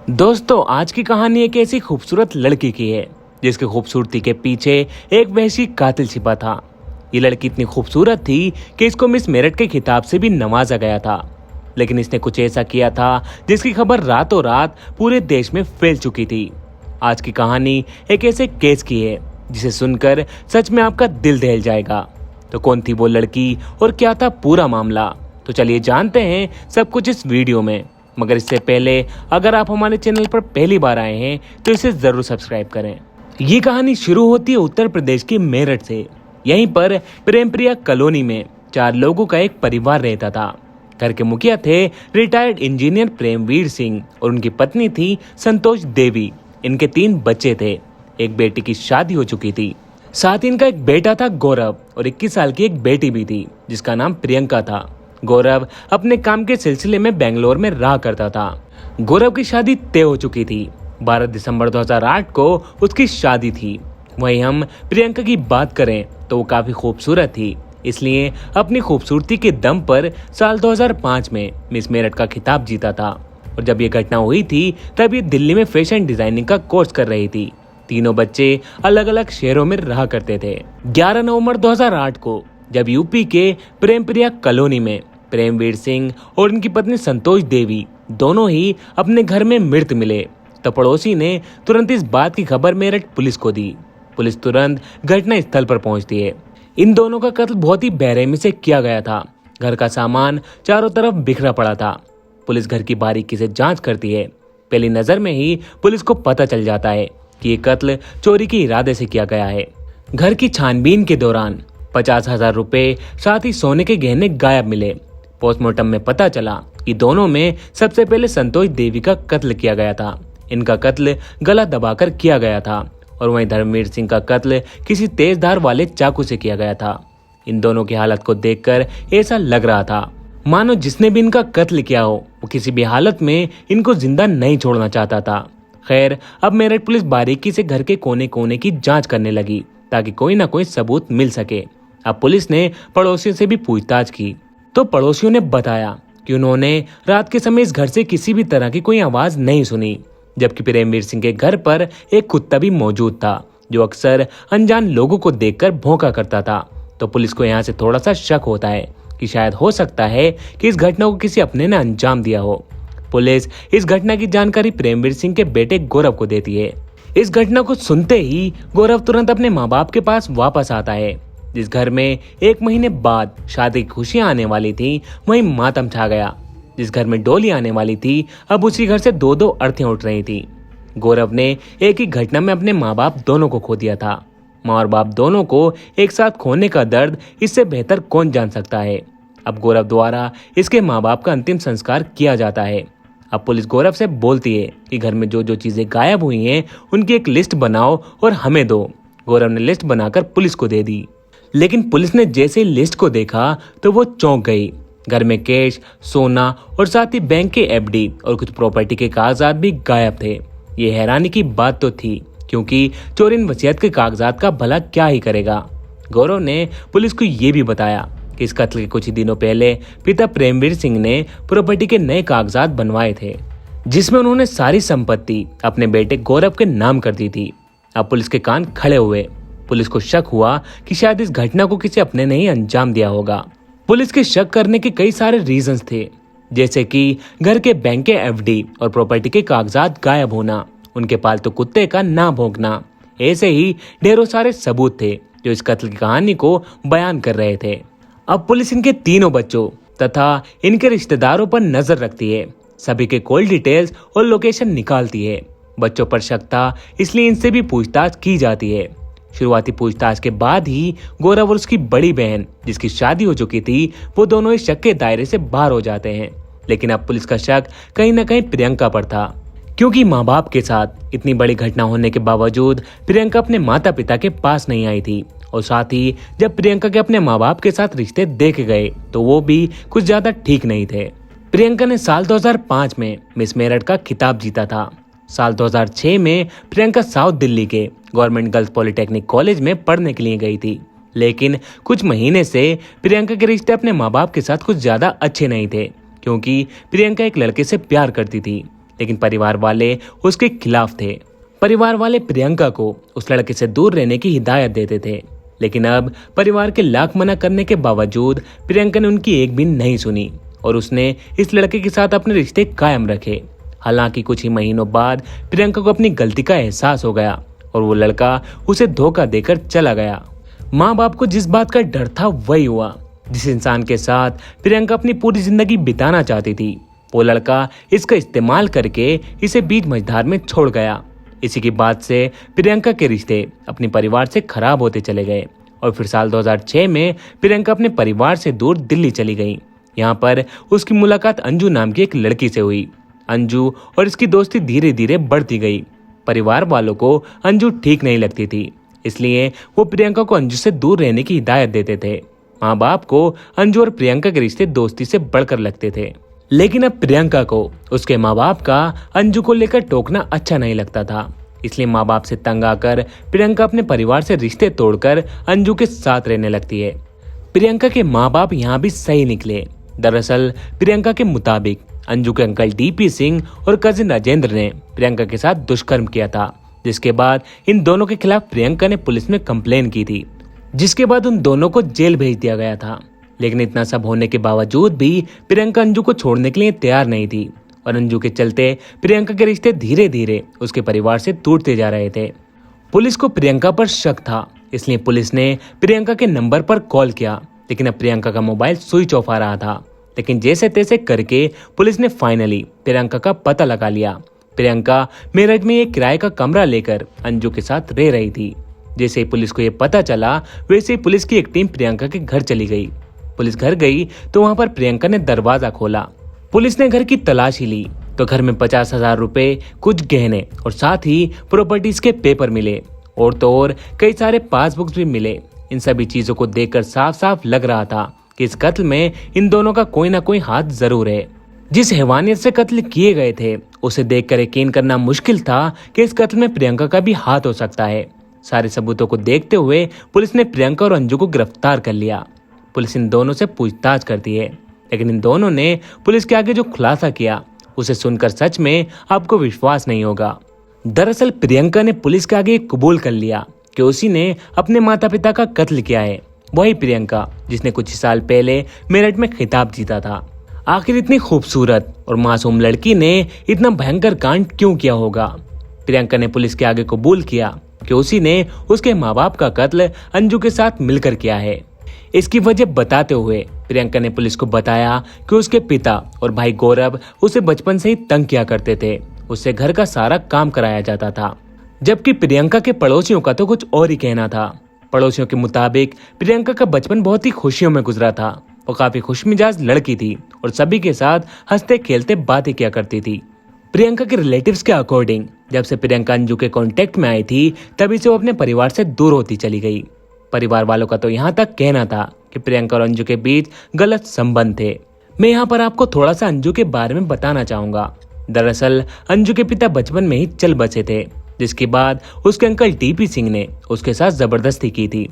दोस्तों, आज की कहानी एक ऐसी खूबसूरत लड़की की है जिसकी खूबसूरती के पीछे एक वहशी कातिल छिपा था। ये लड़की इतनी खूबसूरत थी कि इसको मिस मेरिट के खिताब से भी नवाजा गया था, लेकिन इसने कुछ ऐसा किया था जिसकी खबर रातों रात पूरे देश में फैल चुकी थी। आज की कहानी एक ऐसे केस की है जिसे सुनकर सच में आपका दिल दहल जाएगा। तो कौन थी वो लड़की और क्या था पूरा मामला, तो चलिए जानते हैं सब कुछ इस वीडियो में। मगर इससे पहले अगर आप हमारे चैनल पर पहली बार आए हैं तो इसे जरूर सब्सक्राइब करें। ये कहानी शुरू होती है उत्तर प्रदेश के मेरठ से। यहीं पर प्रेमप्रिया कॉलोनी में 4 लोगों का एक परिवार रहता था। घर के मुखिया थे रिटायर्ड इंजीनियर प्रेमवीर सिंह और उनकी पत्नी थी संतोष देवी। इनके 3 बच्चे थे। एक बेटी की शादी हो चुकी थी, साथ ही इनका एक बेटा था गौरव और 21 साल की एक बेटी भी थी जिसका नाम प्रियंका था। गौरव अपने काम के सिलसिले में बेंगलोर में रहा करता था। गौरव की शादी तय हो चुकी थी। 12 दिसंबर 2008 को उसकी शादी थी। वहीं हम प्रियंका की बात करें तो वो काफी खूबसूरत थी, इसलिए अपनी खूबसूरती के दम पर साल 2005 में मिस मेरठ का खिताब जीता था। और जब ये घटना हुई थी तब ये दिल्ली में फैशन डिजाइनिंग का कोर्स कर रही थी। तीनों बच्चे अलग अलग शहरों में रहा करते थे। 11 नवंबर 2008 को जब यूपी के प्रेमप्रिया कॉलोनी में प्रेमवीर सिंह और उनकी पत्नी संतोष देवी दोनों ही अपने घर में मृत मिले तो पड़ोसी ने तुरंत इस बात की खबर मेरठ पुलिस को दी। पुलिस तुरंत घटना स्थल पर पहुंचती है। इन दोनों का कत्ल बहुत ही बेरहमी से किया गया था। घर का सामान चारों तरफ बिखरा पड़ा था। पुलिस घर की बारीकी से जांच करती है। पहली नजर में ही पुलिस को पता चल जाता है कि ये कत्ल चोरी के इरादे से किया गया है। घर की छानबीन के दौरान 50,000 रुपए साथ ही सोने के गहने गायब मिले। पोस्टमार्टम में पता चला कि दोनों में सबसे पहले संतोष देवी का कत्ल किया गया था। इनका कत्ल गला दबाकर किया गया था और वहीं धर्मवीर सिंह का कत्ल किसी तेज धार वाले चाकू से किया गया था। इन दोनों की हालत को देखकर ऐसा लग रहा था मानो जिसने भी इनका कत्ल किया हो वो किसी भी हालत में इनको जिंदा नहीं छोड़ना चाहता था। खैर, अब मेरठ पुलिस बारीकी से घर के कोने कोने की जांच करने लगी ताकि कोई ना कोई सबूत मिल सके। अब पुलिस ने पड़ोसियों से भी पूछताछ की तो पड़ोसियों ने बताया कि उन्होंने रात के समय इस घर से किसी भी तरह की कोई आवाज नहीं सुनी, जबकि प्रेमवीर सिंह के घर पर एक कुत्ता भी मौजूद था जो अक्सर अनजान लोगों को देखकर भौंका करता था। तो पुलिस को यहाँ से थोड़ा सा शक होता है कि शायद हो सकता है कि इस घटना को किसी अपने ने अंजाम दिया हो। पुलिस इस घटना की जानकारी प्रेमवीर सिंह के बेटे गौरव को देती है। इस घटना को सुनते ही गौरव तुरंत अपने माँ बाप के पास वापस आता है। जिस घर में 1 महीने बाद शादी की खुशियां आने वाली थी वहीं मातम छा गया। जिस घर में डोली आने वाली थी अब उसी घर से 2-2 अर्थियां उठ रही थी। गौरव ने एक ही घटना में अपने माँ बाप दोनों को खो दिया था। माँ और बाप दोनों को एक साथ खोने का दर्द इससे बेहतर कौन जान सकता है। अब गौरव द्वारा इसके माँ बाप का अंतिम संस्कार किया जाता है। अब पुलिस गौरव से बोलती है कि घर में जो जो चीजें गायब हुई हैं उनकी एक लिस्ट बनाओ और हमें दो। गौरव ने लिस्ट बनाकर पुलिस को दे दी, लेकिन पुलिस ने जैसे लिस्ट को देखा तो वो चौंक गई। घर में कैश, सोना और साथ ही बैंक के एफडी और कुछ प्रॉपर्टी के कागजात भी गायब थे। ये हैरानी की बात तो थी क्योंकि चोर इन वसीयत के कागजात का भला क्या ही करेगा। गौरव ने पुलिस को ये भी बताया कि इस कत्ल के कुछ ही दिनों पहले पिता प्रेमवीर सिंह ने प्रॉपर्टी के नए कागजात बनवाए थे जिसमें उन्होंने सारी संपत्ति अपने बेटे गौरव के नाम कर दी थी। अब पुलिस के कान खड़े हुए। पुलिस को शक हुआ कि शायद इस घटना को किसी अपने ने ही अंजाम दिया होगा। पुलिस के शक करने के कई सारे रीजंस थे, जैसे कि घर के बैंक के एफडी और प्रॉपर्टी के कागजात गायब होना, उनके पालतू कुत्ते का ना भौंकना। ऐसे ही ढेरों सारे सबूत थे जो इस कत्ल की कहानी को बयान कर रहे थे। अब पुलिस इनके तीनों बच्चों तथा इनके रिश्तेदारों पर नजर रखती है। सभी के कॉल डिटेल्स और लोकेशन निकालती है। बच्चों पर शक था इसलिए इनसे भी पूछताछ की जाती है। शुरुआती पूछताछ के बाद ही गौरव और उसकी बड़ी बहन जिसकी शादी हो चुकी थी वो दोनों इस शक के दायरे से बाहर हो जाते हैं। लेकिन अब पुलिस का शक कहीं ना कहीं प्रियंका पर था, क्योंकि माँ बाप के साथ इतनी बड़ी घटना होने के बावजूद प्रियंका अपने माता पिता के पास नहीं आई थी। और साथ ही जब प्रियंका के अपने माँ बाप के साथ रिश्ते देखे गए तो वो भी कुछ ज्यादा ठीक नहीं थे। प्रियंका ने साल 2005 में मिस मेरठ का खिताब जीता था। साल 2006 में प्रियंका साउथ दिल्ली के गवर्नमेंट गर्ल्स पॉलिटेक्निक कॉलेज में पढ़ने के लिए गई थी, लेकिन कुछ महीने से प्रियंका के रिश्ते अपने माँ बाप के साथ कुछ ज्यादा अच्छे नहीं थे, क्योंकि प्रियंका एक लड़के से प्यार करती थी। लेकिन परिवार वाले उसके खिलाफ थे। परिवार वाले प्रियंका को उस लड़के से दूर रहने की हिदायत देते थे, लेकिन अब परिवार के लाख मना करने के बावजूद प्रियंका ने उनकी एक भी नहीं सुनी और उसने इस लड़के के साथ अपने रिश्ते कायम रखे। हालांकि कुछ ही महीनों बाद प्रियंका को अपनी गलती का एहसास हो गया और वो लड़का उसे धोखा देकर चला गया। माँ बाप को जिस बात का डर था वही हुआ। जिस इंसान के साथ प्रियंका अपनी पूरी जिंदगी बिताना चाहती थी, वो लड़का इसका इस्तेमाल करके इसे बीच मझधार में छोड़ गया। इसी की बात से प्रियंका के रिश्ते अपने परिवार से खराब होते चले गए और फिर साल 2006 में प्रियंका अपने परिवार से दूर दिल्ली चली गई। यहाँ पर उसकी मुलाकात अंजू नाम की एक लड़की से हुई। अंजू और इसकी दोस्ती धीरे धीरे बढ़ती गई। परिवार वालों को अंजू ठीक नहीं लगती थी, इसलिए वो प्रियंका को अंजू से दूर रहने की हिदायत देते थे। माँ बाप को अंजू और प्रियंका के रिश्ते दोस्ती से बढ़कर लगते थे, लेकिन अब प्रियंका को उसके माँ बाप का अंजू को लेकर टोकना अच्छा नहीं लगता था। इसलिए माँ बाप से तंग आकर प्रियंका अपने परिवार से रिश्ते तोड़कर अंजू के साथ रहने लगती है। प्रियंका के माँ बाप यहाँ भी सही निकले। दरअसल प्रियंका के मुताबिक अंजू के अंकल डीपी सिंह और कजिन राजेंद्र ने प्रियंका के साथ दुष्कर्म किया था, जिसके बाद इन दोनों के खिलाफ प्रियंका ने पुलिस में कंप्लेन की थी, जिसके बाद उन दोनों को जेल भेज दिया गया था। लेकिन इतना सब होने के बावजूद भी प्रियंका अंजू को छोड़ने के लिए तैयार नहीं थी और अंजू के चलते प्रियंका के रिश्ते धीरे धीरे उसके परिवार से टूटते जा रहे थे। पुलिस को प्रियंका पर शक था, इसलिए पुलिस ने प्रियंका के नंबर पर कॉल किया, लेकिन अब प्रियंका का मोबाइल स्विच ऑफ आ रहा था। लेकिन जैसे तैसे करके पुलिस ने फाइनली प्रियंका का पता लगा लिया। प्रियंका मेरठ में एक किराए का कमरा लेकर अंजू के साथ रह रही थी। जैसे ही पुलिस को यह पता चला, वैसे ही पुलिस की एक टीम प्रियंका के घर चली गई। पुलिस घर गई तो वहां पर प्रियंका ने दरवाजा खोला। पुलिस ने घर की तलाशी ली तो घर में 50,000 रुपए, कुछ गहने और साथ ही प्रॉपर्टीज के पेपर मिले और तो और कई सारे पासबुक्स भी मिले। इन सभी चीजों को देखकर साफ साफ लग रहा था कि इस कत्ल में इन दोनों का कोई ना कोई हाथ जरूर है। जिस हैवानियत से कत्ल किए गए थे, उसे देखकर यकीन करना मुश्किल था कि इस कत्ल में प्रियंका का भी हाथ हो सकता है। सारे सबूतों को देखते हुए पुलिस ने प्रियंका और अंजू को गिरफ्तार कर लिया। पुलिस इन दोनों से पूछताछ करती है, लेकिन इन दोनों ने पुलिस के आगे जो खुलासा किया उसे सुनकर सच में आपको विश्वास नहीं होगा। दरअसल प्रियंका ने पुलिस के आगे कबूल कर लिया कि उसी ने अपने माता पिता का कत्ल किया है। वही प्रियंका जिसने कुछ साल पहले मेरठ में खिताब जीता था। आखिर इतनी खूबसूरत और मासूम लड़की ने इतना भयंकर कांड क्यों किया होगा? प्रियंका ने पुलिस के आगे कबूल किया कि उसी ने उसके माँ बाप का कत्ल अंजू के साथ मिलकर किया है। इसकी वजह बताते हुए प्रियंका ने पुलिस को बताया कि उसके पिता और भाई गौरव उसे बचपन से ही तंग किया करते थे। उससे घर का सारा काम कराया जाता था। जबकि प्रियंका के पड़ोसियों का तो कुछ और ही कहना था। पड़ोसियों के मुताबिक प्रियंका का बचपन बहुत ही खुशियों में गुजरा था। वो काफी खुशमिजाज लड़की थी और सभी के साथ हंसते खेलते बातें किया करती थी। प्रियंका के रिलेटिव्स के अकॉर्डिंग जब से प्रियंका अंजू के कांटेक्ट में आई थी, तभी से वो अपने परिवार से दूर होती चली गई। परिवार वालों का तो यहाँ तक कहना था कि प्रियंका और अंजू के बीच गलत संबंध थे। मैं यहाँ पर आपको थोड़ा सा अंजू के बारे में बताना चाहूंगा। दरअसल अंजू के पिता बचपन में ही चल बसे थे, जिसके बाद उसके अंकल डीपी सिंह ने उसके साथ जबरदस्ती की थी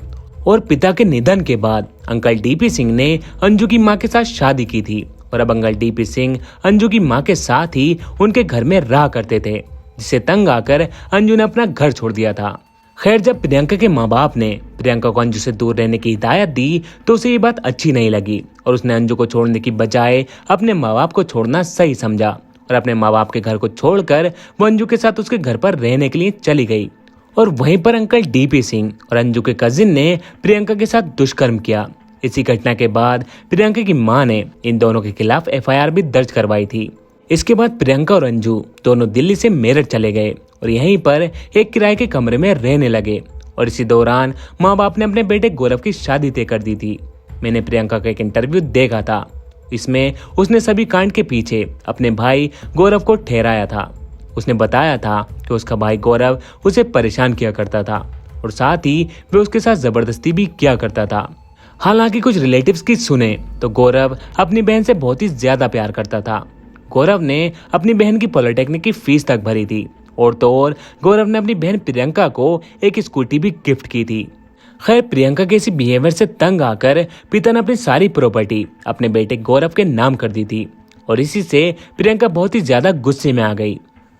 और पिता के निधन के बाद अंकल डीपी सिंह ने अंजू की मां के साथ शादी की थी और अब अंकल डीपी सिंह अंजू की मां के साथ ही उनके घर में रहा करते थे, जिससे तंग आकर अंजू ने अपना घर छोड़ दिया था। खैर, जब प्रियंका के माँ बाप ने प्रियंका को अंजू से दूर रहने की हिदायत दी तो उसे ये बात अच्छी नहीं लगी और उसने अंजू को छोड़ने की बजाय अपने माँ बाप को छोड़ना सही समझा और अपने माँ बाप के घर को छोड़कर वो अंजू के साथ उसके घर पर रहने के लिए चली गई। और वहीं पर अंकल डीपी सिंह और अंजू के कजिन ने प्रियंका के साथ दुष्कर्म किया। इसी घटना के बाद प्रियंका की मां ने इन दोनों के खिलाफ एफआईआर भी दर्ज करवाई थी। इसके बाद प्रियंका और अंजू दोनों दिल्ली से मेरठ चले गए और यहीं पर एक किराए के कमरे में रहने लगे और इसी दौरान माँ बाप ने अपने बेटे गौरव की शादी तय कर दी थी। मैंने प्रियंका का एक इंटरव्यू देखा था। इसमें उसने सभी कांड के पीछे अपने भाई गौरव को ठहराया था। उसने बताया था कि उसका भाई गौरव उसे परेशान किया करता था और साथ ही वे उसके साथ जबरदस्ती भी किया करता था। हालांकि कुछ रिलेटिव्स की सुने तो गौरव अपनी बहन से बहुत ही ज्यादा प्यार करता था। गौरव ने अपनी बहन की पॉलिटेक्निक की फीस तक भरी थी और तो और गौरव ने अपनी बहन प्रियंका को एक स्कूटी भी गिफ्ट की थी। खैर, प्रियंका के इसी बिहेवियर से तंग आकर पिता ने अपनी सारी प्रॉपर्टी अपने बेटे गौरव के नाम कर दी थी और इसी से प्रियंका बहुत ही ज्यादा गुस्से में आ गई।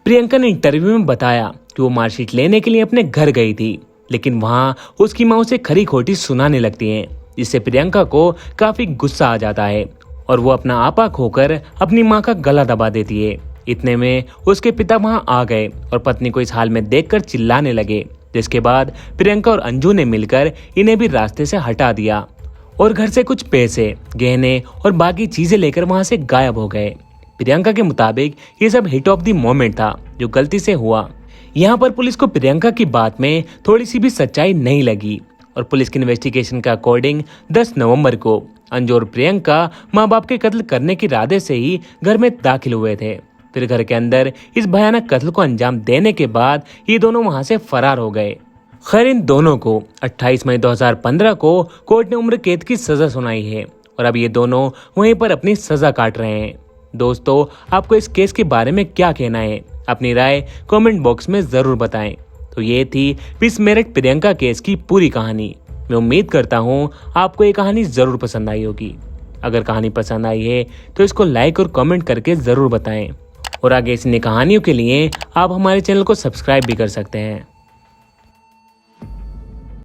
प्रियंका ने इंटरव्यू में बताया कि वो मार्कशीट लेने के लिए अपने घर गई थी, लेकिन वहाँ उसकी माँ उसे खरी खोटी सुनाने लगती है, जिससे प्रियंका को काफी गुस्सा आ जाता है और वो अपना आपा खोकर अपनी माँ का गला दबा देती है। इतने में उसके पिता वहाँ आ गए और पत्नी को इस हाल में देखकर चिल्लाने लगे, जिसके बाद प्रियंका और अंजू ने मिलकर इन्हें भी रास्ते से हटा दिया और घर से कुछ पैसे, गहने और बाकी चीजें लेकर वहां से गायब हो गए। प्रियंका के मुताबिक ये सब हिट ऑफ द मोमेंट था जो गलती से हुआ। यहाँ पर पुलिस को प्रियंका की बात में थोड़ी सी भी सच्चाई नहीं लगी और पुलिस की इन्वेस्टिगेशन के अकॉर्डिंग 10 नवंबर को अंजू और प्रियंका माँ बाप के कत्ल करने के इरादे से ही घर में दाखिल हुए थे। फिर घर के अंदर इस भयानक कत्ल को अंजाम देने के बाद ये दोनों वहां से फरार हो गए। खैर, इन दोनों को 28 मई 2015 को कोर्ट ने उम्र कैद की सजा सुनाई है और अब ये दोनों वहीं पर अपनी सजा काट रहे हैं। दोस्तों, आपको इस केस के बारे में क्या कहना है? अपनी राय कमेंट बॉक्स में जरूर बताएं। तो ये थी मिस मेरठ प्रियंका केस की पूरी कहानी। मैं उम्मीद करता हूँ आपको ये कहानी जरूर पसंद आई होगी। अगर कहानी पसंद आई है तो इसको लाइक और कमेंट करके जरूर बताएं और आगे ऐसी नई कहानियों के लिए आप हमारे चैनल को सब्सक्राइब भी कर सकते हैं।